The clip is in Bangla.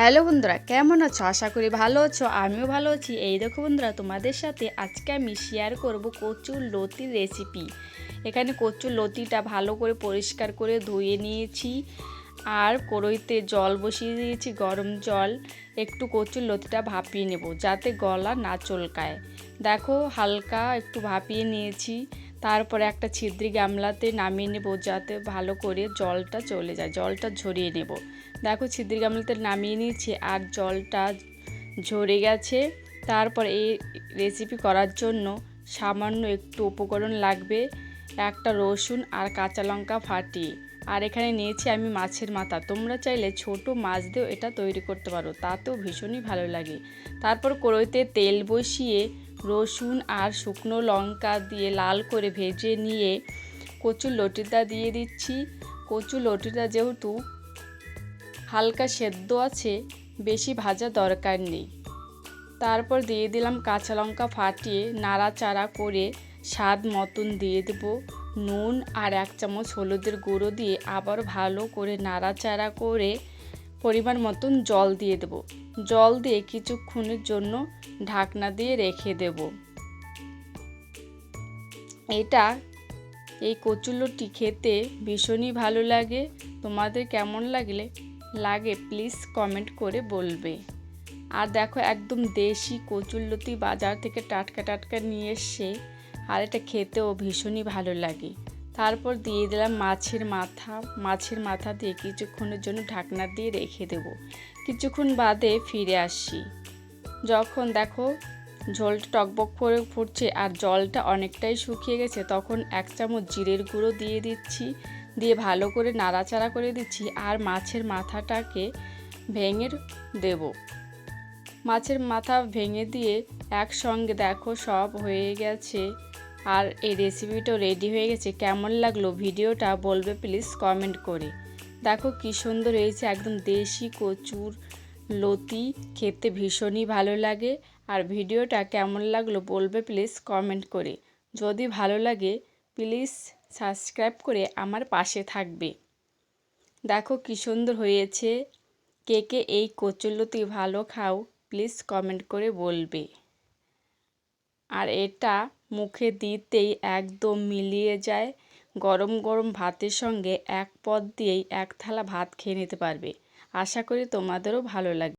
হ্যালো বন্ধুরা, কেমন আছো? আশা করি ভালো আছো। আমিও ভালো আছি। এই দেখো বন্ধুরা, তোমাদের সাথে আজকে আমি শেয়ার করব কচুর লতির রেসিপি। এখানে কচুর লতিটা ভালো করে পরিষ্কার করে ধুয়ে নিয়েছি আর কড়াইতে জল বসিয়ে দিয়েছি, গরম জল। একটু কচুর লতিটা ভাপিয়ে নেব যাতে গলা না চলকায়। দেখো, হালকা একটু ভাপিয়ে নিয়েছি। তারপরে একটা ছিদ্রি গামলাতে নামিয়ে নেব যাতে ভালো করে জলটা চলে যায়, জলটা ঝরিয়ে নেব। দেখো, ছিদ্রি গামলাতে নামিয়ে নিয়েছি আর জলটা ঝরে গেছে। তারপর এই রেসিপি করার জন্য সামান্য একটু উপকরণ লাগবে, একটা রসুন আর কাঁচা লঙ্কা ফাটিয়ে। আর এখানে নিয়েছি আমি মাছের মাথা। তোমরা চাইলে ছোট মাছ দিয়েও এটা তৈরি করতে পারো, তাতেও ভীষণই ভালো লাগে। তারপর কড়াইতে তেল বসিয়ে রসুন আর শুকনো লঙ্কা দিয়ে লাল করে ভেজে নিয়ে কচুর লতিটা দিয়ে দিচ্ছি। কচুর লতিটা যেহেতু হালকা সেদ্ধ আছে, বেশি ভাজা দরকার নেই। তারপর দিয়ে দিলাম কাঁচা লঙ্কা ফাটিয়ে, নাড়াচাড়া করে স্বাদ মতন দিয়ে দেব নুন আর 1 চামচ হলুদের গুঁড়ো দিয়ে আবার ভালো করে নাড়াচাড়া করে পরিমাণ মতন জল দিয়ে দেব। জল দিয়ে কিছুক্ষণের জন্য ঢাকনা দিয়ে রেখে দেব। এই কচুরলতি খেতে ভীষণই ভালো লাগে। তোমাদের কেমন লাগে প্লিজ কমেন্ট করে বলবে। আর দেখো, একদম দেশি কচুরলতি বাজার থেকে টাটকা টাটকা নিয়ে এসে, আর এটা খেতেও ভীষণই ভালো লাগে। তারপর দিয়ে দিলাম মাছের মাথা দিয়ে কিছুক্ষণের জন্য ঢাকনা দিয়ে রেখে দেব। কিছুক্ষণ বাদে ফিরে আসি। যখন দেখো ঝোলটা টকবক করে ফুটছে আর জলটা অনেকটাই শুকিয়ে গেছে, তখন 1 চামচ জিরের গুঁড়ো দিয়ে দিচ্ছি, দিয়ে ভালো করে নাড়াচাড়া করে দিচ্ছি আর মাছের মাথাটাকে ভেঙে দেব। মাছের মাথা ভেঙে দিয়ে একসঙ্গে দেখো সব হয়ে গেছে আর এই রেসিপিটাও রেডি হয়ে গেছে। কেমন লাগলো ভিডিওটা বলবে প্লিজ কমেন্ট করে। দেখো কি সুন্দর হয়েছে, একদম দেশি কচুর লতি, খেতে ভীষণই ভালো লাগে। আর ভিডিওটা কেমন লাগলো বলবে প্লিজ কমেন্ট করে। যদি ভালো লাগে প্লিজ সাবস্ক্রাইব করে আমার পাশে থাকবে। দেখো কি সুন্দর হয়েছে। কে কে এই কচুরলতি ভালো খাও প্লিজ কমেন্ট করে বলবে। আর এটা মুখে দিতেই একদম মিলিয়ে যায়। গরম গরম ভাতের সঙ্গে এক পদ দিয়েই 1 থালা ভাত খেয়ে নিতে পারবে। আশা করি তোমাদেরও ভালো লাগবে।